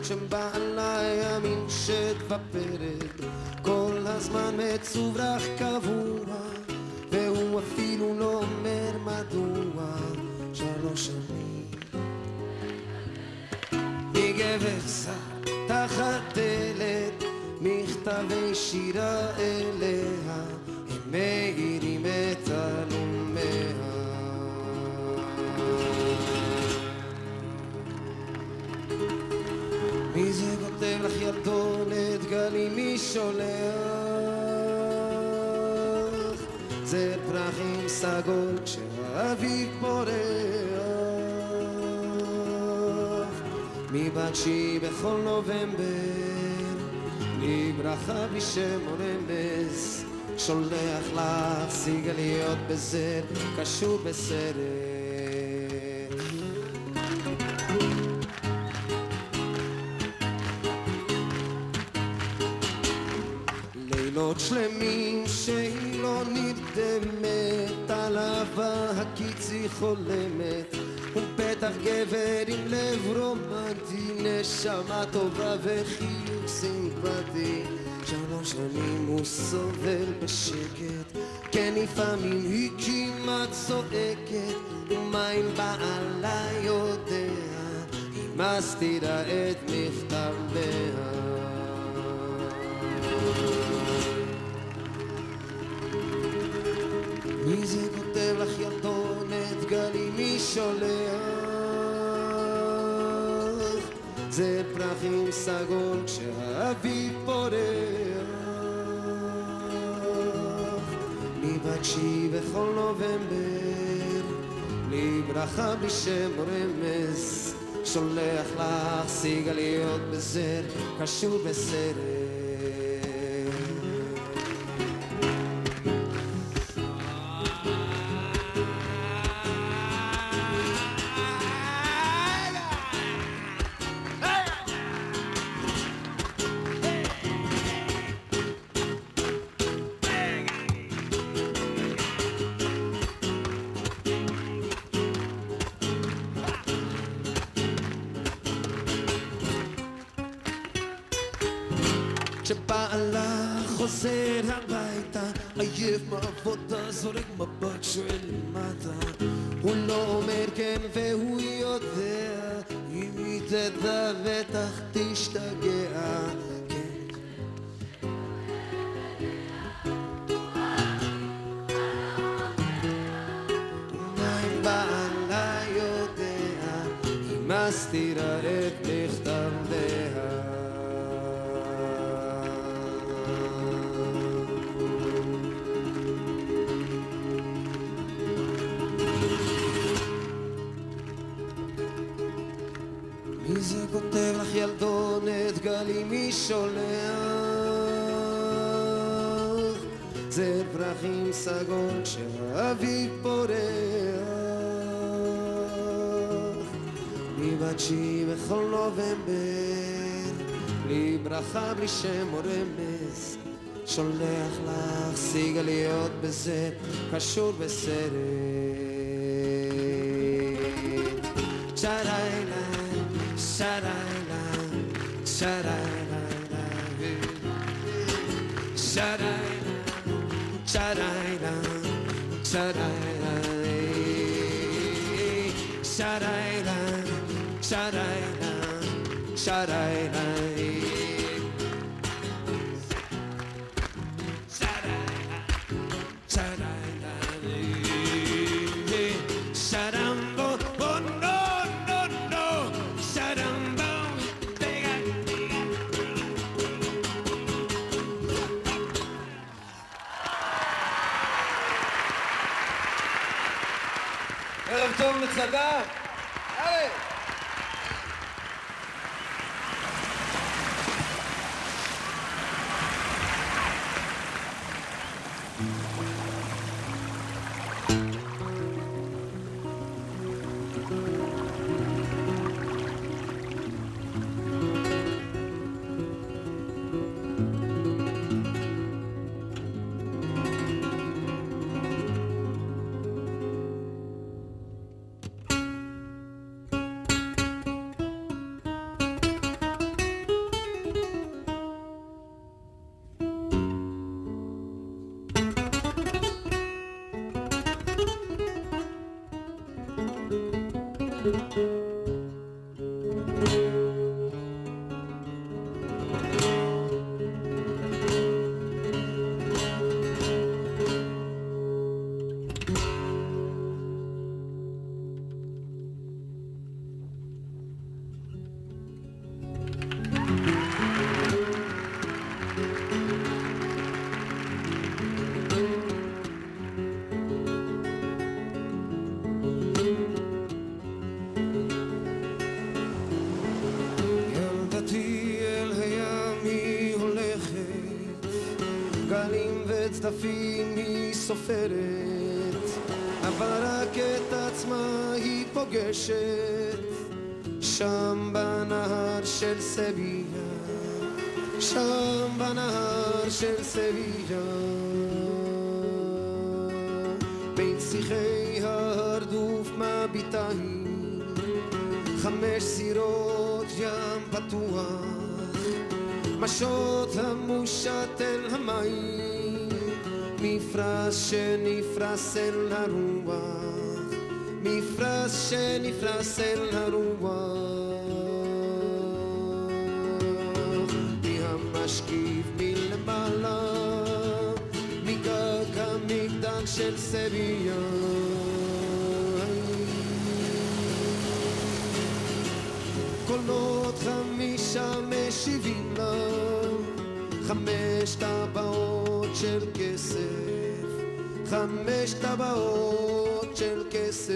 שבעלה ימין שתבפרת כל הזמן מצוברח קבוע והוא אפילו לא אומר מדוע 3 שנים מגבר שר תחת דלת מכתבי שירה אליה הם מאירים את הלומיה מי זה כותב לך ילדונת גלי מי שולח זר פרחים סגול כשהאביב פורח מבקשי בכל נובמבר בלי ברכה בלי שם או רמז שולח לך סיגליות בזר קשור בסרט לילות שלמים שהיא לא נרדמת על אהבה הקיצי חולמת ופתח גבר עם לב רומנטי נשמה טובה וחיוך סימפטי 3 שנים הוא סובל בשקט כן לפעמים היא כמעט צועקת ומה אם בעלה יודע היא מסתירה את מכתביה מי זה כותב לך ילדונת גלי מי שולח זה פרחים סגול כשהאביב פורח מבקשי בכל נובמבר בלי ברכה בלי שם או רמז שולח לך סיגליות בזר קשור בסרט שבעלה חוזר הביתה עייף מעבודה זורק מבט שואל למטה הוא לא אומר כן והוא יודע אם היא תדע בטח תשתגע מה אם בעלה יודע היא מסתירה את מכתביה מי זה כותב לך ילדונת גלי מי שולח זה פרחים סגול כשהאביב פורח מבקשי בכל נובמבר בלי ברכה בלי שם או רמז שולח לך סיגליות בזר קשור בסרט צ'ריילה Sha-da-da, sha-da-da-da, sha-da-da, sha-da-da, sha-da-da, sha-da-da, sha-da-da, sha-da-da, ערב טוב מצדה. יאללה. צדפים היא סופרת, אבל רק את עצמה היא פוגשת שם בנהר של סביה, שם בנהר של סביה, בין שיחי ההרדוף מביטה היא 5 סירות ים פתוח, משות המושט אל המים, מפרש שנפרס אל הרוח, מפרש שנפרס אל הרוח, מהמשקיף מלמעלה, מגג המגדל של סביה, קולות 5 משיבים לה, 5 טבעות של כסף, 5 טבעות של כסף.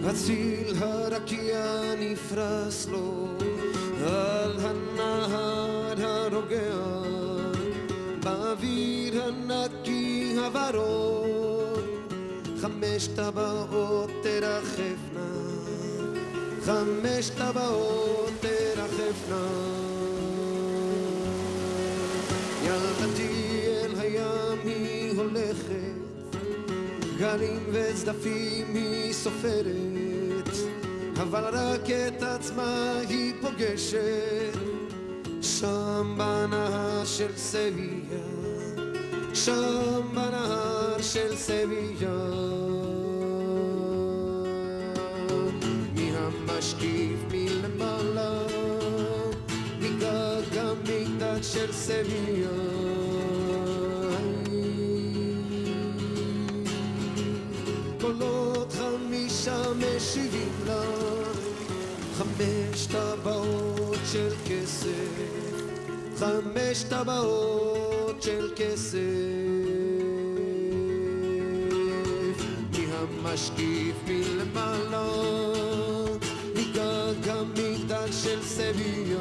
הציל הרקיע נפרס לו על הנהר הרוגע, באוויר הנקי הוורוד 5 טבעות תרחפנה, 5 טבעות תרחפנה. ילדתי אל הים היא הולכת, גלים וצדפים היא סופרת, אבל רק את עצמה היא פוגשת שם בנהר של סביה, שם בנהר של סביה, מהמשקיף מלמעלה, מגג המגדל של סביה, קולות 5 משיבים לה, 5 טבעות של כסף, 5 טבעות של כסף, מהמשקיף מלמעלה, מגג המגדל של סביה,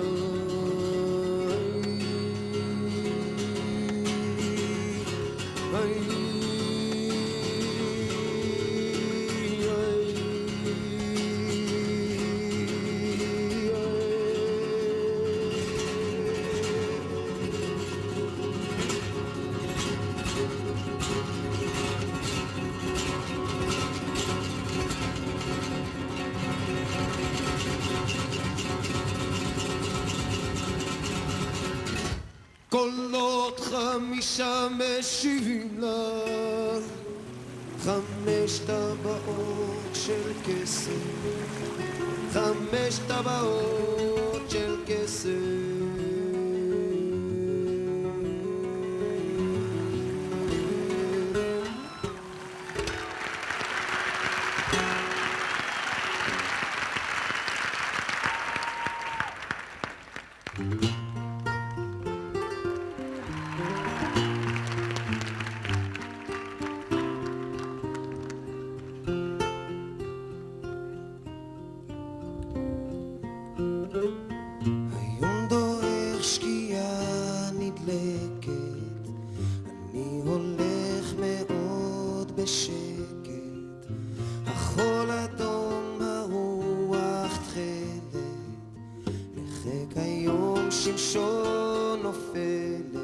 קולות 5 משיבים לה, 5 טבעות של כסף, 5 טבעות של כסף. היום שמשון נופלת,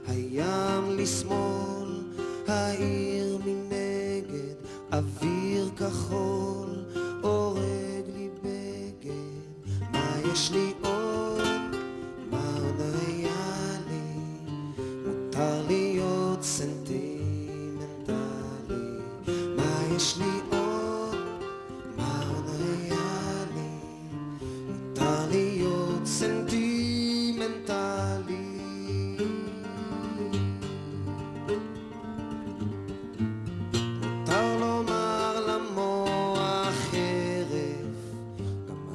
הים לשמאל, העיר מנגד, אוויר כחול, הורג לי בגד. מה יש לי עוד? מה עוד היה לי? מותר להיות סנטימנטלי. מה יש לי עוד? מה עוד היה לי? מותר להיות סנטימנטלי. מותר לומר למוח חרב,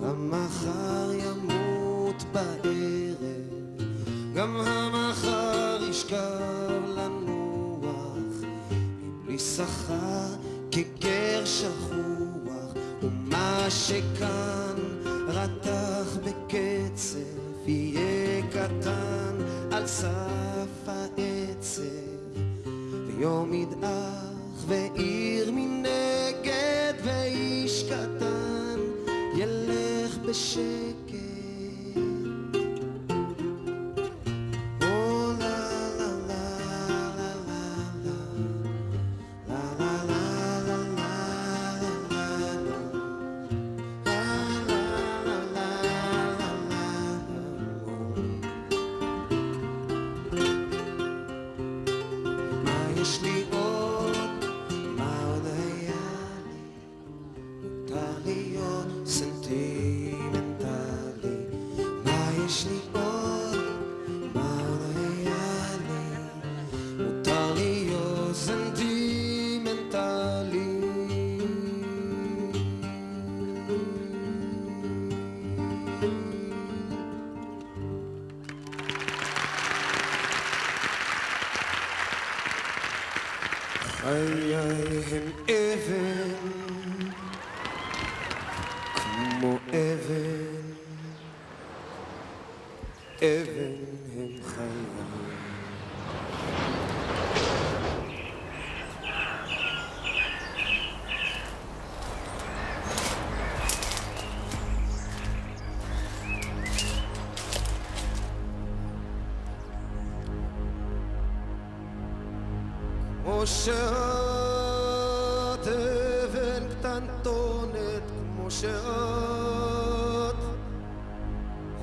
גם המחר ימות בערב, גם המחר ישכב לנוח, מבלי שכר כגר שכוח, ומה שכאן רתח בקצב יהיה קטן על סף העצב, ויום ידעך ועיר מנגד, ואיש קטן ילך בשקט. יש לי עוד? מה עוד היה לי? מותר להיות סנטימנטלי. מה יש לי עוד? מה עוד היה לי? מותר להיות סנטימנטלי. חיי הם אבן, כמו אבן, אבן הם חיי. כמו שאת אבן קטנטונת, כמו שאת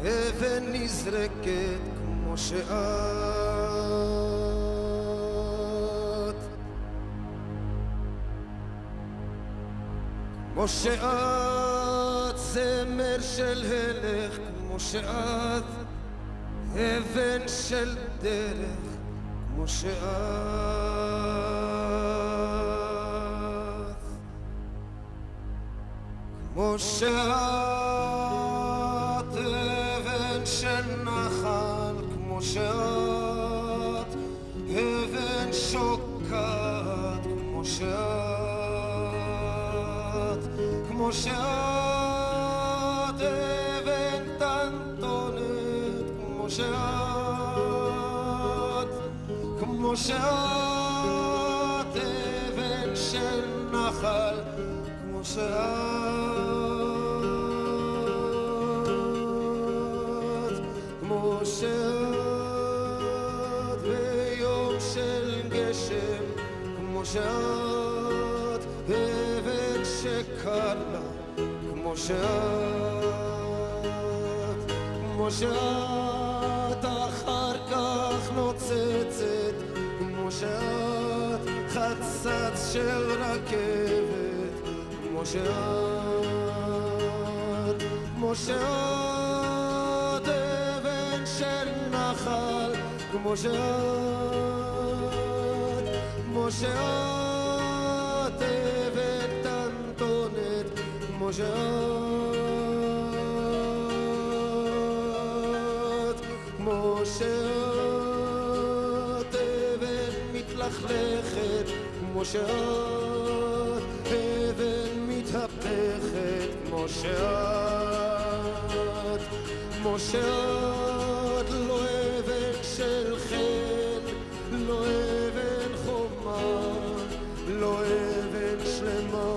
אבן נזרקת, כמו שאת, כמו שאת זמר של הלך, כמו שאת אבן של דרך, כמו שאת, כמו שאת אבן של נחל, כמו שאת אבן שוקעת, כמו שאת, כמו שאת אבן קטנטונת, כמו שאת, כמו שאת אבן של נחל, כמו שאת, כמו שאת ביום של גשם, כמו שאת אבן שקלה, כמו שאת, כמו שאת אחר כך נוצצת, כמו שאת חצץ של רכבת, כמו שאת, כמו שאת אבן של נחל, כמו שאת, כמו שאת אבן קטנטונת, כמו שאת, כמו שאת אבן מתלכלכת, כמו שאת אבן מתהפכת, כמו שאת, כמו שאת לא אבן של חן, לא אבן חומה, לא אבן שלמה,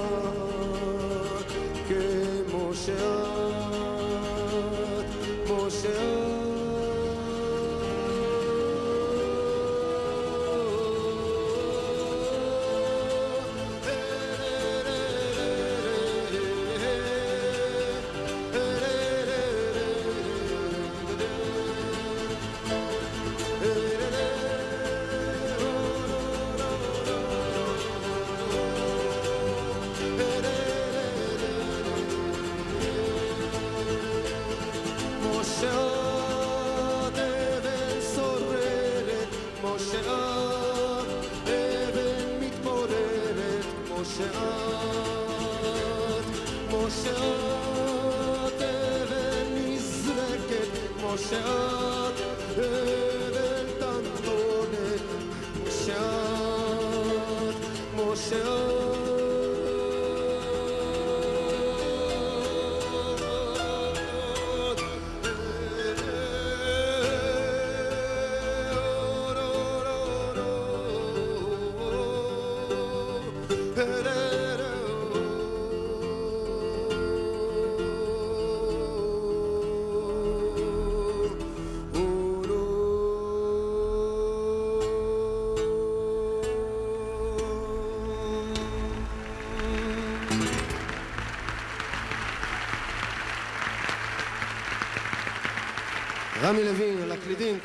כמו שאת, כמו שאת כמו שאת אבן תמונת, כמו שאת, כמו שאת רמי לוין על הקלידים.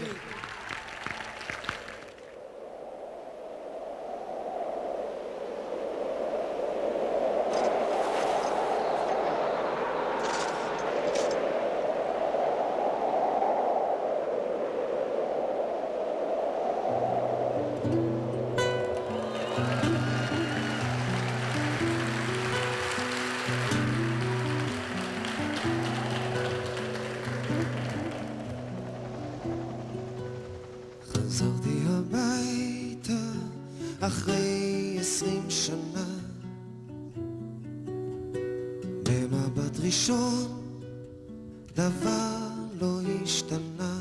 חזרתי הביתה אחרי 20 שנה, במבט ראשון דבר לא השתנה.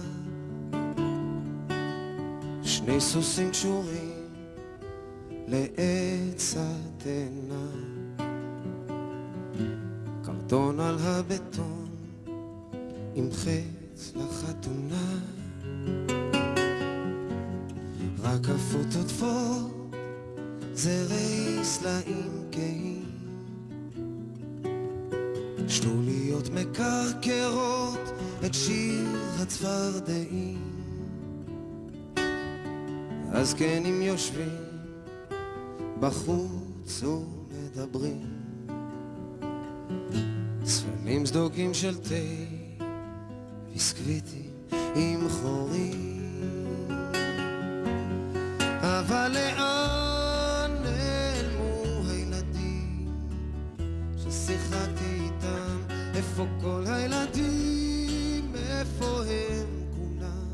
שני סוסים קשורים לעץ התאנה, קרטון על הבטון עם חץ לחתונה, רק עפות עוטפות זרי סלעים כהים, שלוליות מקרקרות את שיר הצפרדעים. הזקנים יושבים בחוץ ומדברים, צפנים סדוקים של תה, ביסקוויטים עם חורים. אבל לאן נעלמו הילדים ששיחקתי איתם? איפה כל הילדים? איפה הם כולם?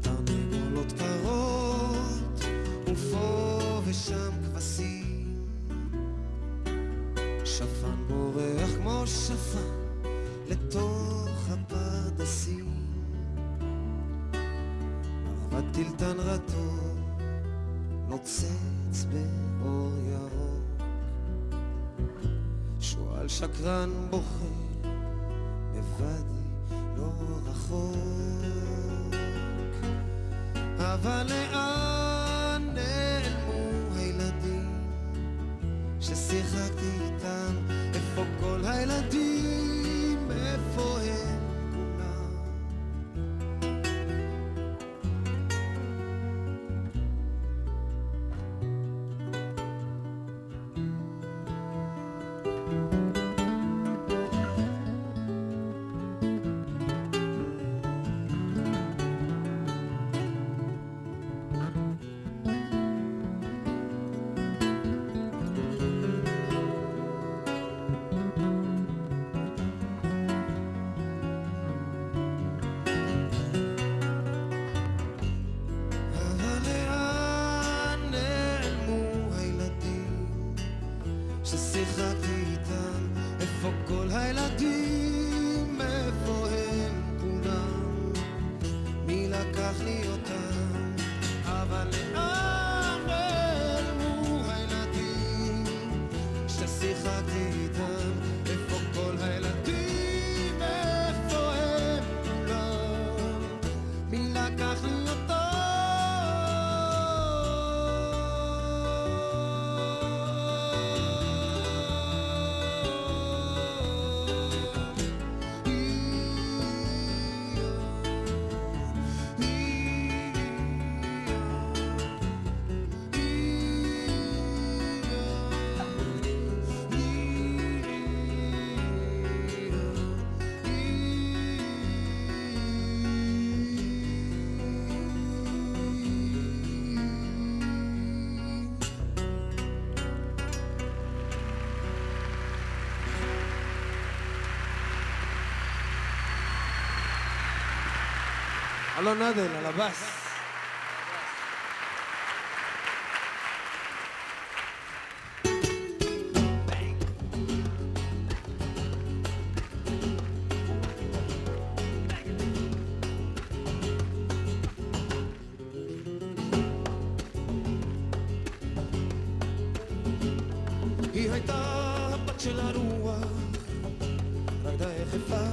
תרנגולות קרות ופה ושם כבשים, שפן בורח כמו שפן לתוך הפרדסים, מרבד טילטן רטוב נוצץ באור ירוק, שועל שקרן בוכה בוואדי לא רחוק. אבל לאן נעלמו הילדים ששיחקתי איתם? איפה כל הילדים? איפה הם כולם? אלון עדל על הבאס. היא הייתה הבת של הרוח, רקדה יחפה,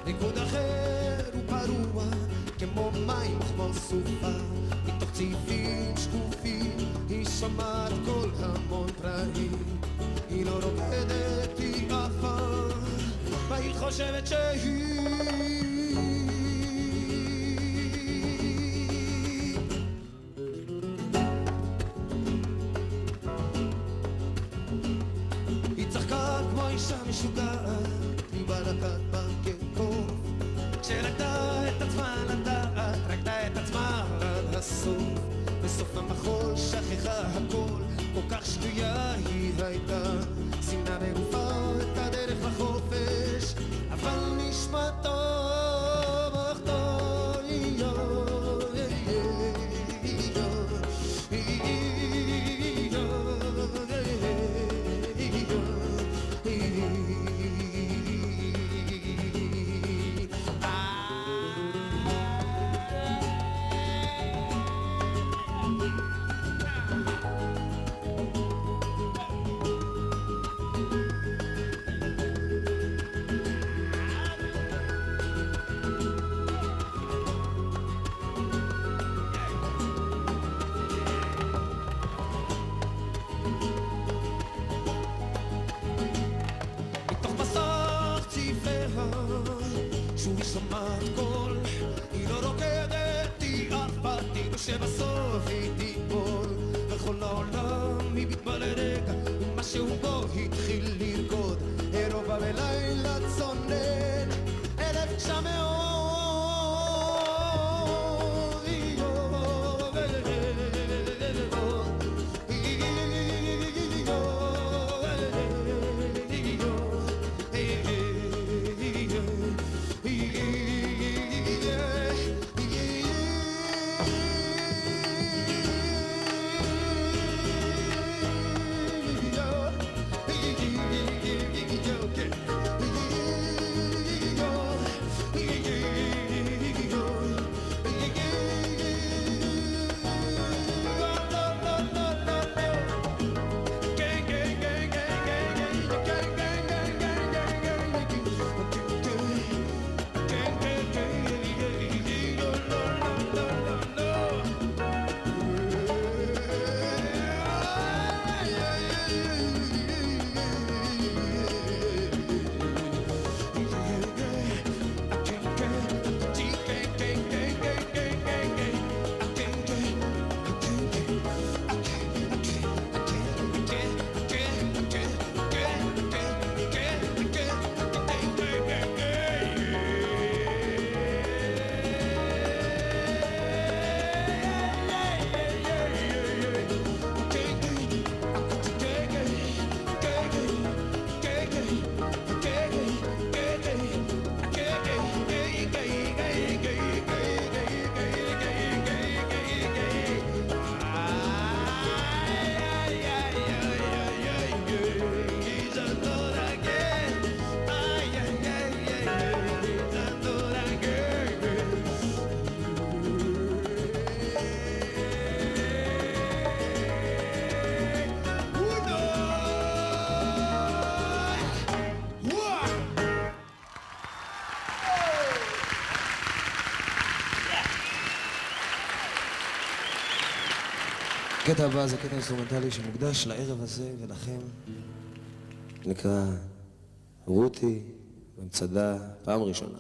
ריקוד אחר ופרוע, כמו מים וכמו סופה, מתוך צעיפים שקופים, היא שומעת כל המון פראים, היא לא רוקדת, היא עפה, מה היא חושבת שהיא? אישה משוגעת, היא בלקת בקרקוב, כשראתה את עצמה לדעת, ראתה את עצמה עד הסוף, בסוף המחול שכחה הכל, כל כך שטויה היא הייתה, סימנה בגופה את הדרך לחופש, אבל נשמע טוב, אך טוב, שבסוף היא תיפול וכל העולם יבטבע לרגע ומשהו בו התחיל לרקוד אירופה בלילה צונן 1900 הקטע הבא זה קטע אינסטרומנטלי שמוקדש לערב הזה ולכם, נקרא רותי במצדה פעם ראשונה.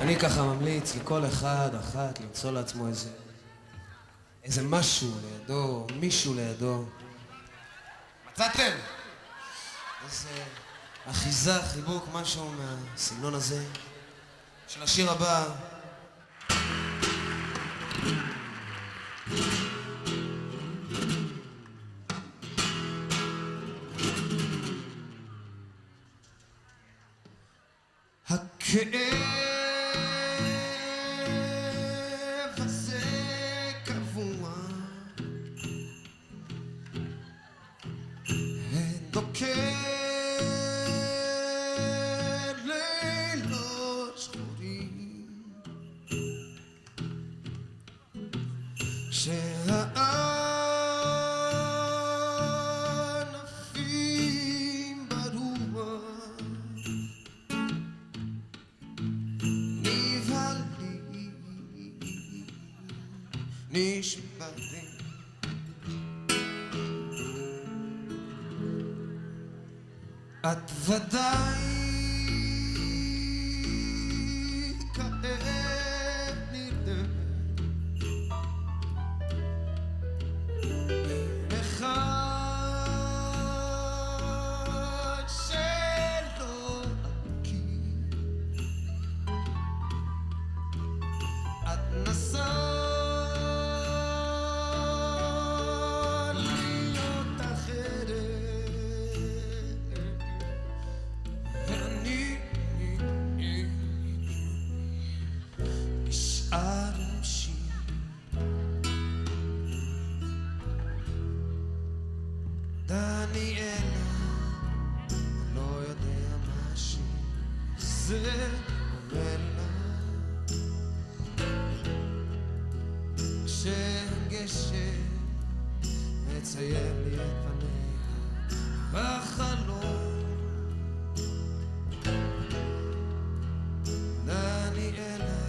אני ככה ממליץ לכל אחד, אחת, למצוא לעצמו איזה משהו לידו, מישהו לידו. מצאתם? איזה אחיזה, חיבוק, משהו מהסגנון הזה של השיר הבא. הכאב הזה קבוע, דוקר לילות שחורים, שהענפים ברוח נשברים. את ודאי כעת נרדמת אחד שלא אכיר. את נסעת דניאלה, לא יודע מה שזה אומר לה, שהגשם מצייר לי את פניה בחלום. דניאלה,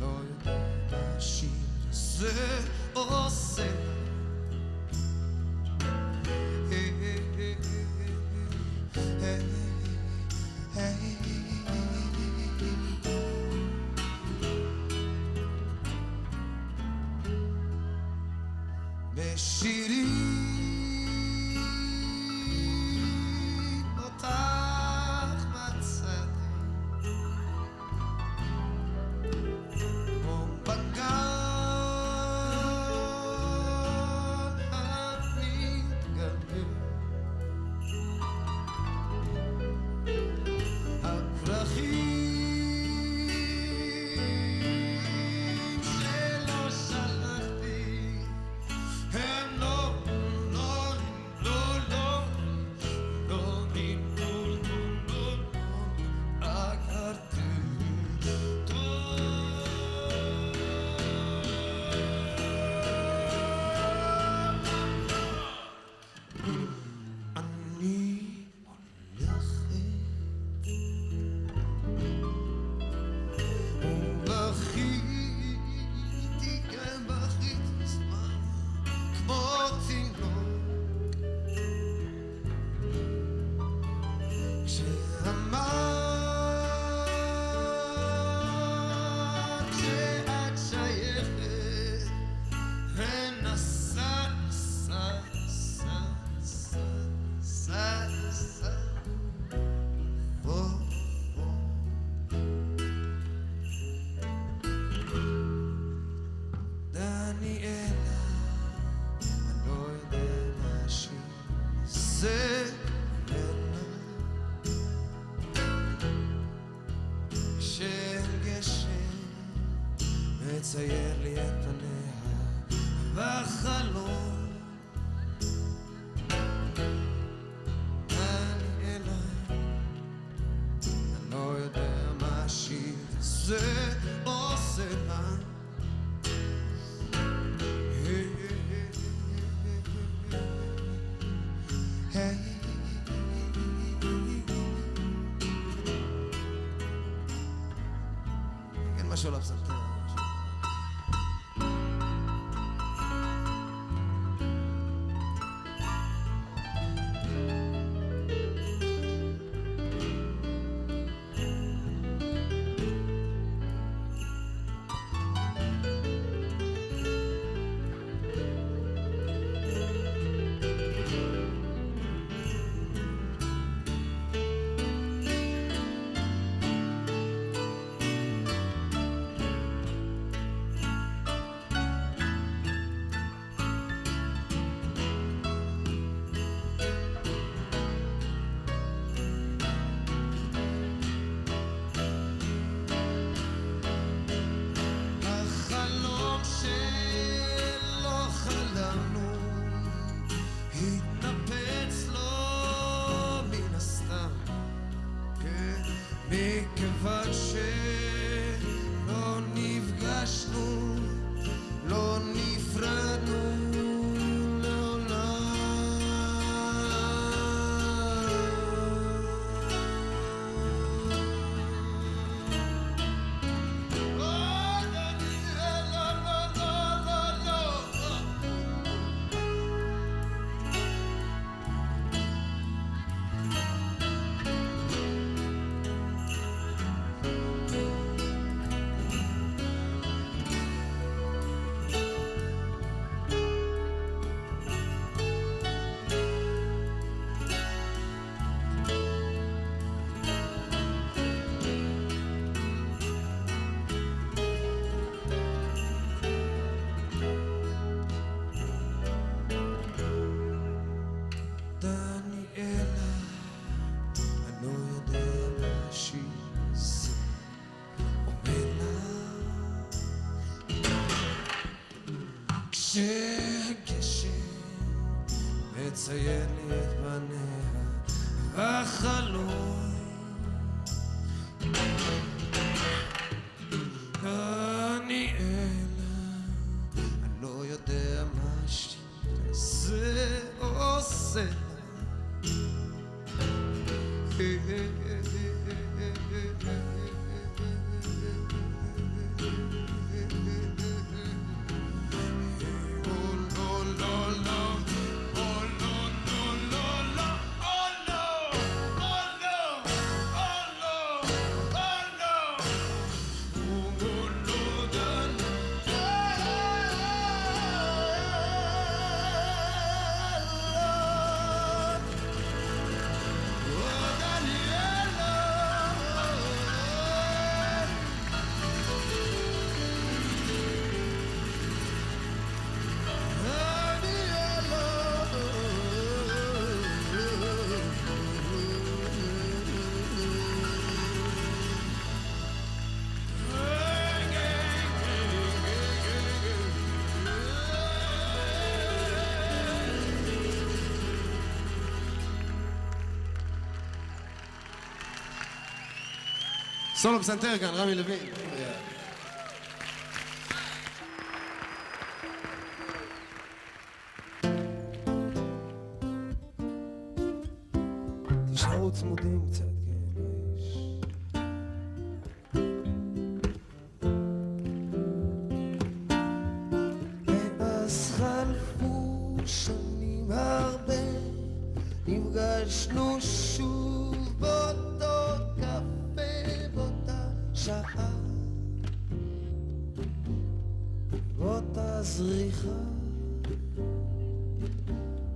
לא יודע מה השיר הזה עושה. בשירים אותך מצאתי, כמו בגן המתגלגל, הפרחים שלא שלחתי הם לא מצייר לי את פניה בחלום. דניאלה, אני לא יודע מה השיר הזה עושה לה. כן, משהו לא פסלת. עד שלא נפגשנו, לא נפרדנו לעולם. כשהגשם מציין לי את פניה בחלום, דניאלה, אני לא יודע מה שזה עושה. סולו פסנתר כאן, רמי לוין. תשארו צמודים קצת, כן, מאז חלפו שנים הרבה, נפגשנו שוב באותו קפה שעה, באותה זריחה,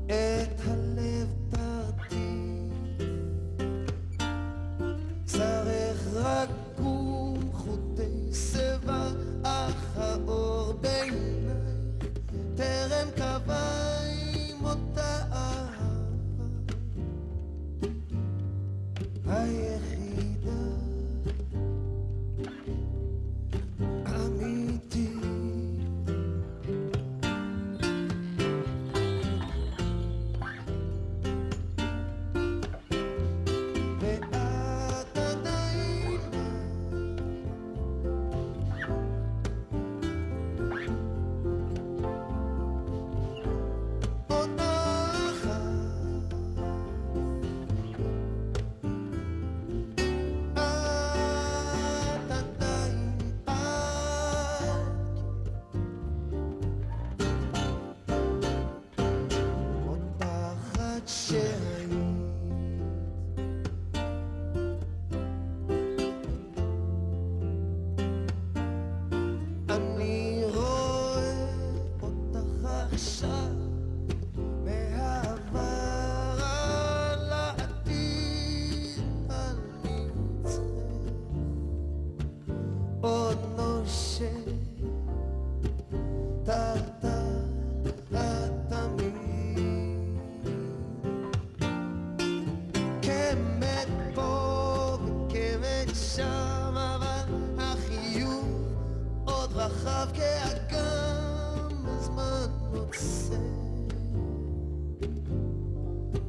את הלב פרטי, צריך רגום חוטי שיבה, אך האור בעיניי טרם קבע עם אותה אהבה היחידה אמיתי. ואת עדיין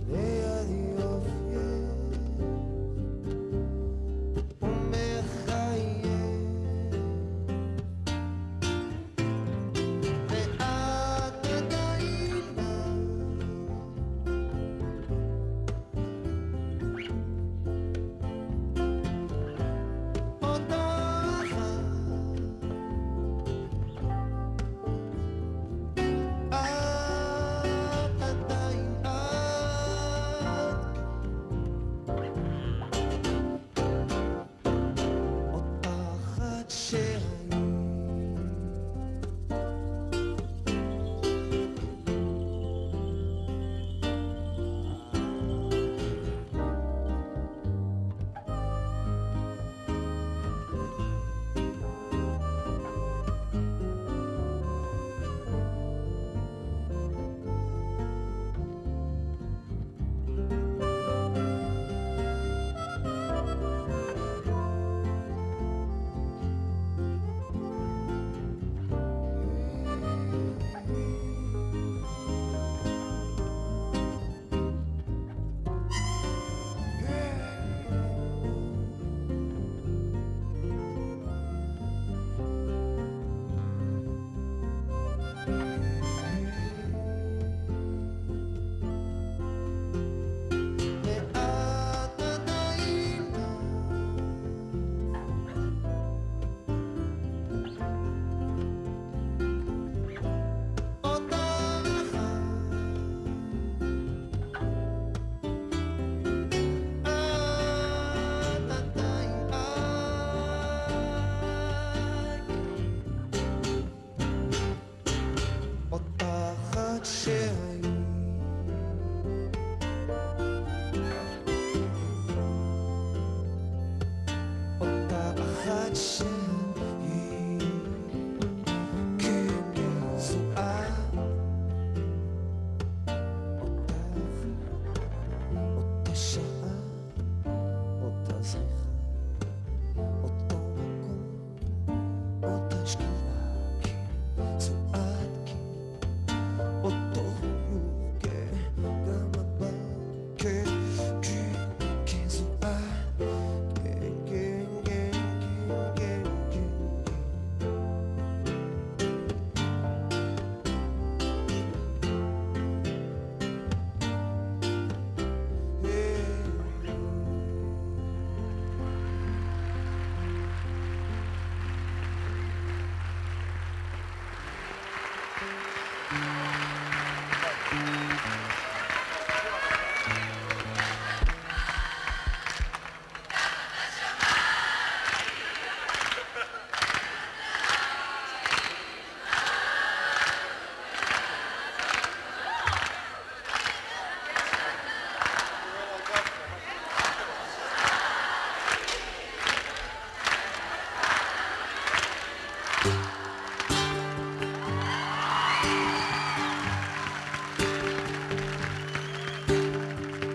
ליד יופי ומחכה שהיית.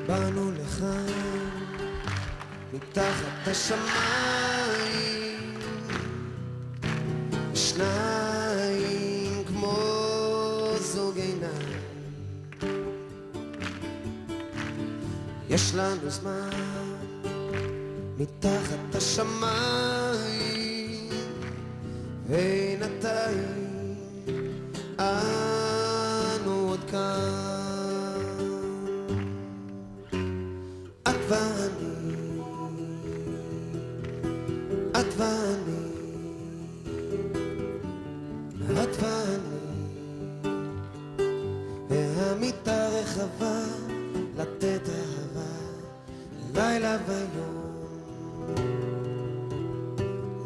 באנו לכאן מתחת השמיים, שניים כמו זוג עיניים. יש לנו זמן מתחת השמיים, בינתיים אנו עוד כאן. את ואני, והמיטה רחבה לתת אהבה, לילה ויום,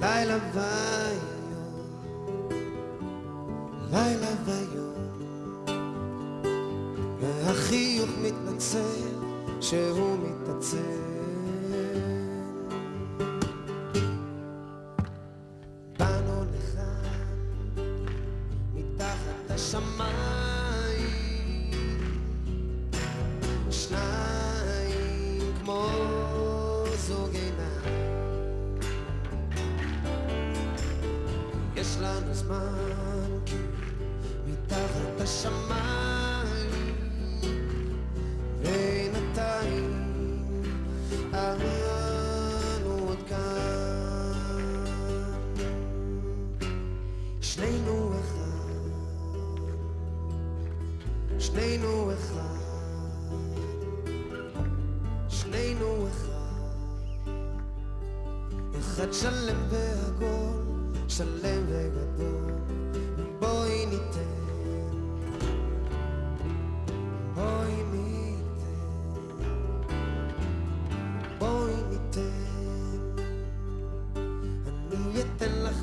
לילה ויום, לילה ויום, והחיוך מתנצל שהוא מתעצל. באנו לכאן מתחת השמיים, שניים כמו זוג עיניים. יש לנו זמן כי מתחת השמיים, בינתיים אנו עוד כאן. שנינו אחד, שנינו אחד, שנינו אחד, אחד שלם והגול, שלם וגדול. בואי ניתן, בואי ניתן, בואי ניתן, אני אתן לך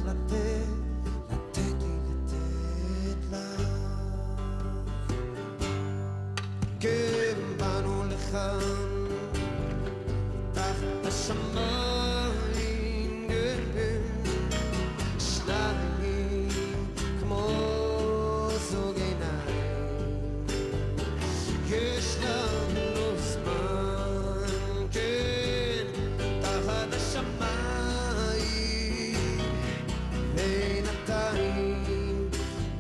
בינתיים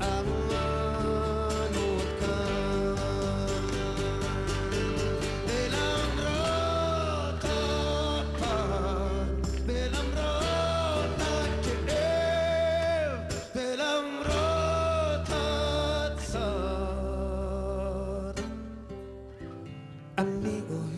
אמרנו עוד כאן ולמרות הפער ולמרות הכאב ולמרות הצער אני אוהב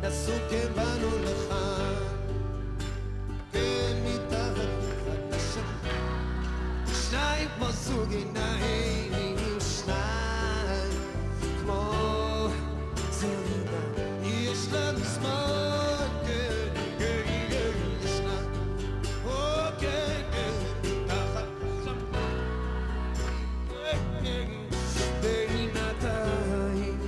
נסו כן באנו לך כן מתחת לחדשה שניים כמו זוג עיניים שניים כמו זוג עיניים יש לנו זמן כן כן כן ישנה כן כן מתחת לחדשה בינתיים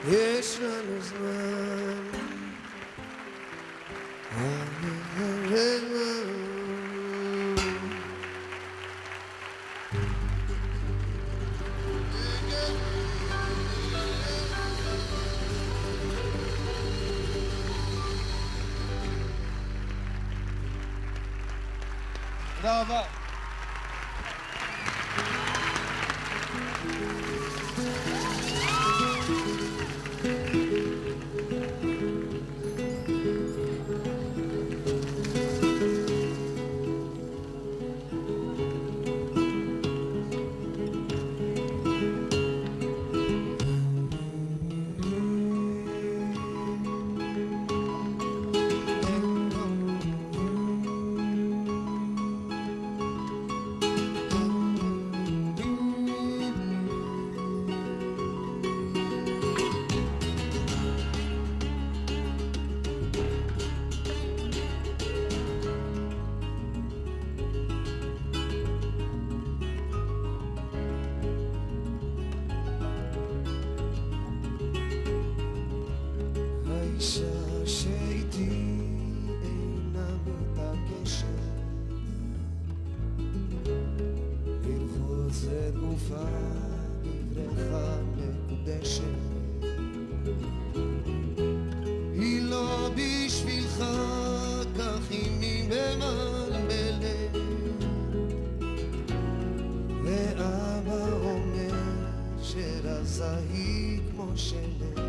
יש לנו זמן תודה רבה. האישה שאיתי אינה מתעקשת ללחוץ את גופה בבריכה מקודשת היא לא בשבילך כך היא ממלמלת ואבא אומר שרזה היא כמו שלט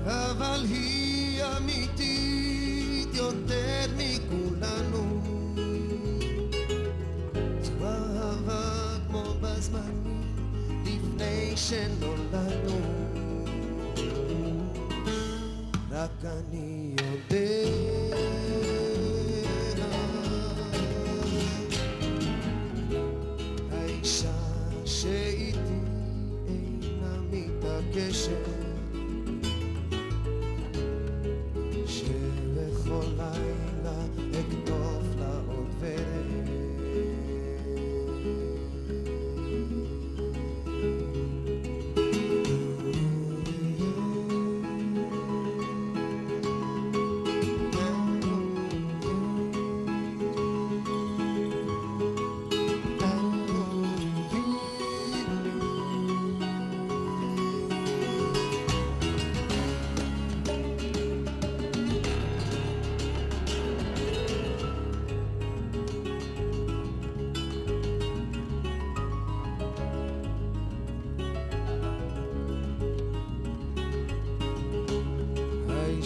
אבל היא אמיתית יותר מכולנו זו אהבה כמו בזמנים לפני שנולדנו רק אני יודע האישה שאיתי אינה מתעקשת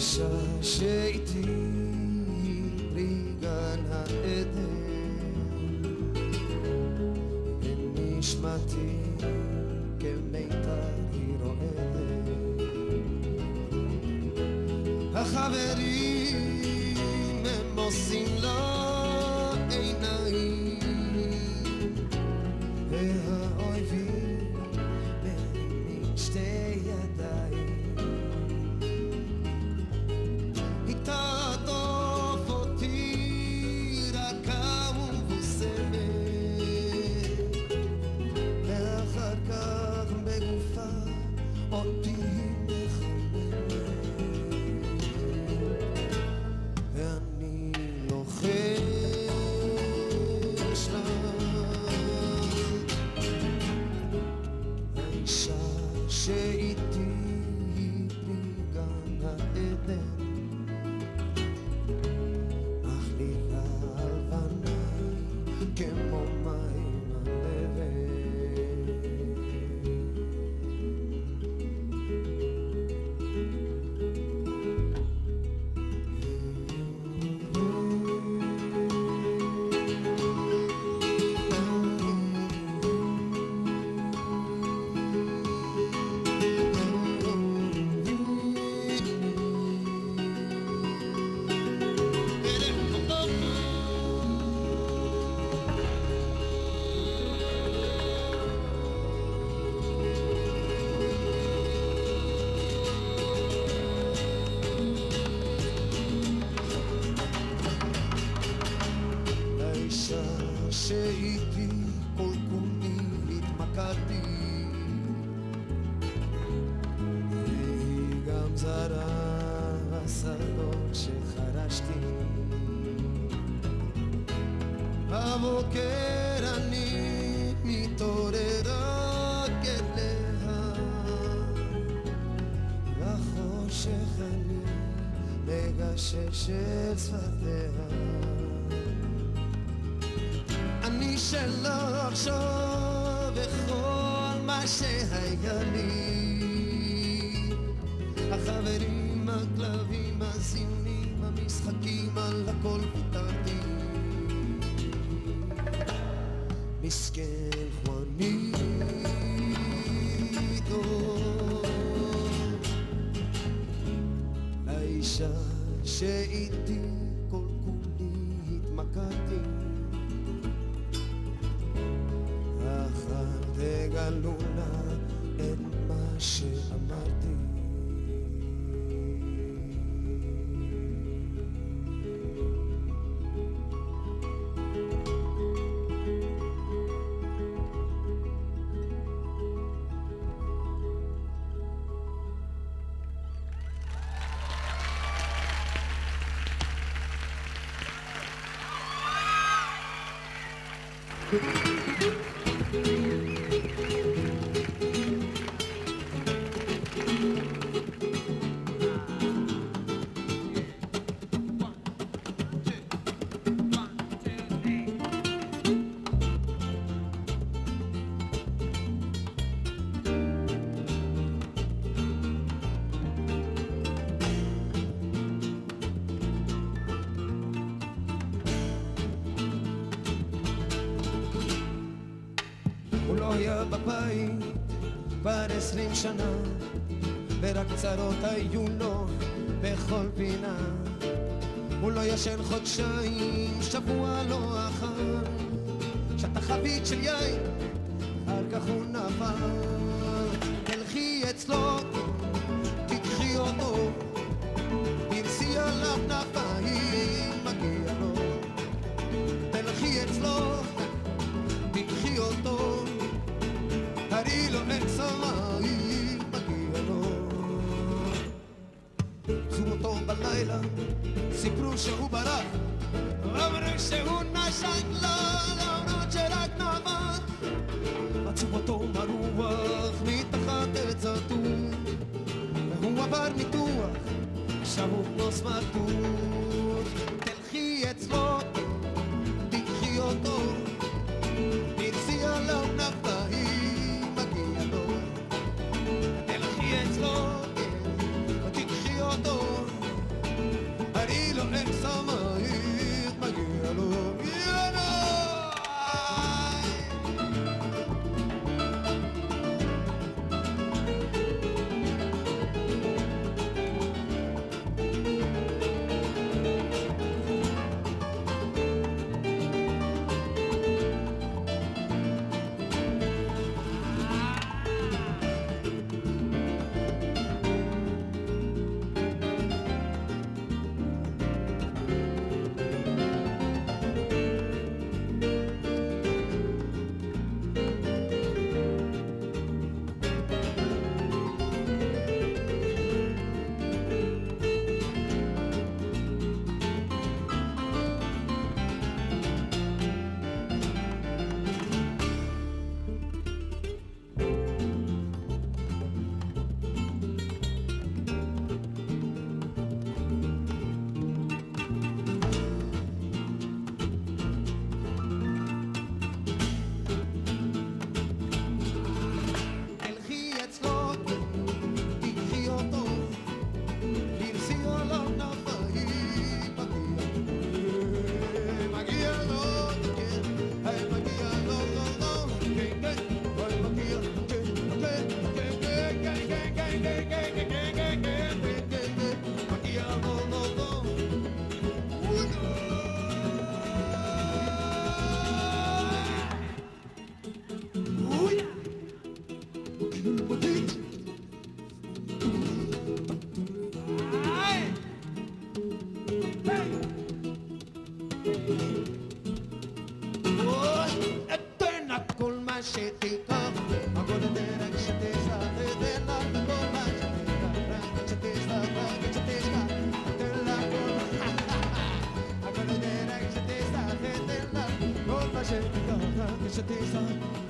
האישה שאיתי בלי גן העדן, נשמתי כמיתר היא רועדת. החברים הם עושים לה עיניים, והאויבים מרימים שתי ידיים. היא תעטוף אותי רכה ומבוסמת, ואחר כך בגופה אותי מחממת, ואני לוחש לה, האישה שאיתי בגן העדן, אך לי לבניי כמו מים הלבן. האישה שאיתי כל כולי התמכרתי, והיא גם זרה בשדות שחרשתי. הבוקר אני מתעורר רק אליה, בחושך אני מגשש את שפתיה. אני שלה עכשיו וכל מה שהיה לי, החברים, הכלבים, הזיונים, המשחקים, על הכל ויתרתי. מסכן חואניטו, האישה שאיתי כל כולי התמכרתי, תגלו לה את מה שאמרתי. הוא לא היה בבית כבר 20 שנה, ורק צרות היו לו בכל פינה. הוא לא ישן חודשיים, שבוע לא אכל, שתה חבית של יין, אחר כך הוא נפל. תלכי אצלו, תקחי אותו, תרסי עליו נפיים, מגיע לו. תלכי אצלו, תקחי אותו, תראי לו את סמיים, מגיע לו. זו אותו בלילה, סיפרו שהוא ברח, אמרו שהוא נשק לו, למרות שרק נבט. מצאו אותו מרוח מתחת עץ התות, והוא עבר ניתוח, עכשיו הוא כמו סמרטוט. תלכי אצלו, תקחי אותו, תרסי עליו נפיים, מגיע לו. תלכי אצלו, תקחי אותו,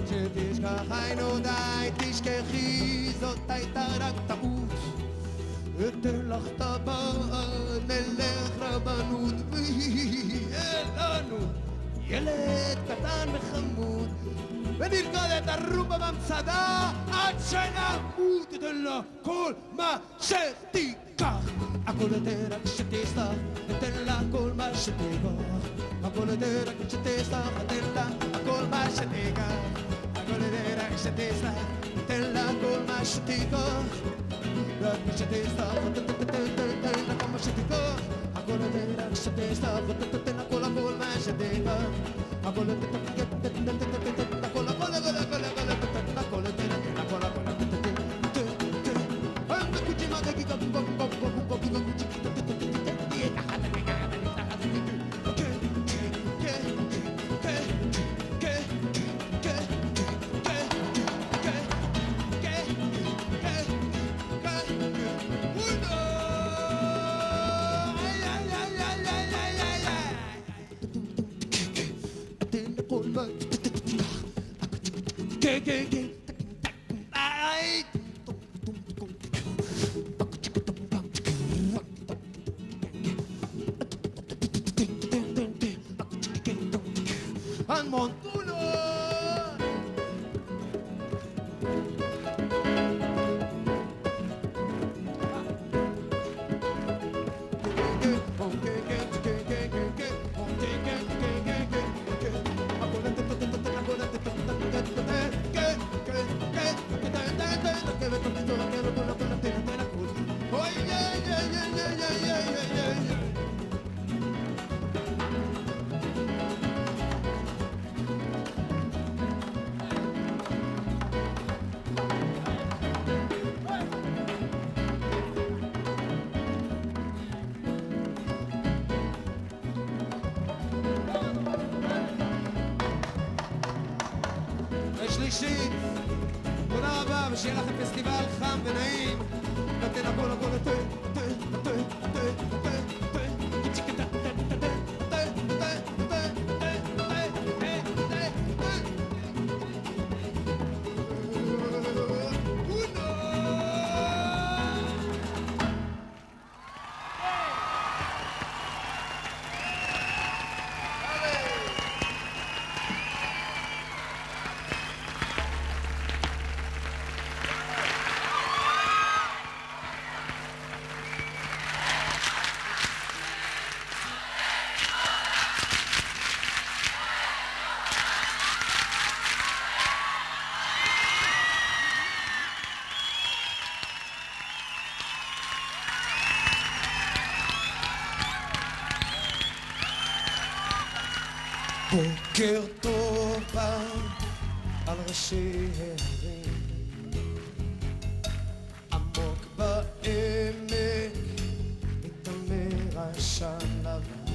שתשכח היינו די, תשכחי, זאת הייתה רק טעות. אתן לך טבעת, נלך רבנות, ויהיה לנו ילד קטן וחמוד, ונרקוד את הרומבה במצדה עד שנמות. אתן לה כל מה שתיקח, הכל אתן רק שתסלח, אתן לה כל מה שתיקח, הכל אתן רק שתסלח, אתן לה כל מה שתיקח, הכל אתן רק שתסלח, אתן לה כל מה שתיקח, רק מה שתסלח, אתן לה כל מה שתיקח, הכל אתן רק שתסלח, אתן לה כל מה שתיקח, הכל שלישית, תודה רבה ושיהיה לכם פסטיבל חם ונעים. נתן הכל הכל בוקר טוב על ראשי ההרים, עמוק בעמק מתעמר עשן לבן,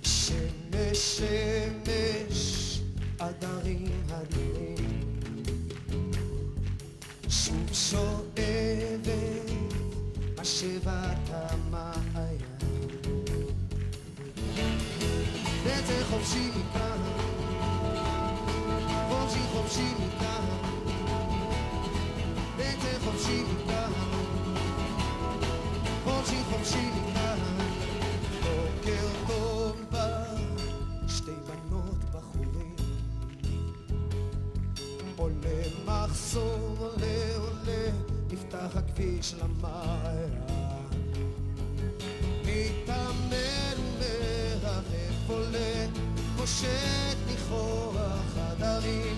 שמש שמש עדרים הדירים, שוב שואבת משאבת המעיין, נצא חופשי מכאן, חופשי חופשי מכאן, נצא חופשי מכאן, חופשי חופשי מכאן. בוקר טוב בא, שתי בנות בחורים, עולה מחסום, עולה עולה, נפתח הכביש למערה, מתאמן ומרחף עולה, פושט ניחוח הדרים,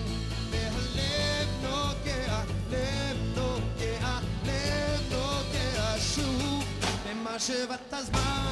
והלב נוגע, לב נוגע, לב נוגע שוב במשאבת הזמן.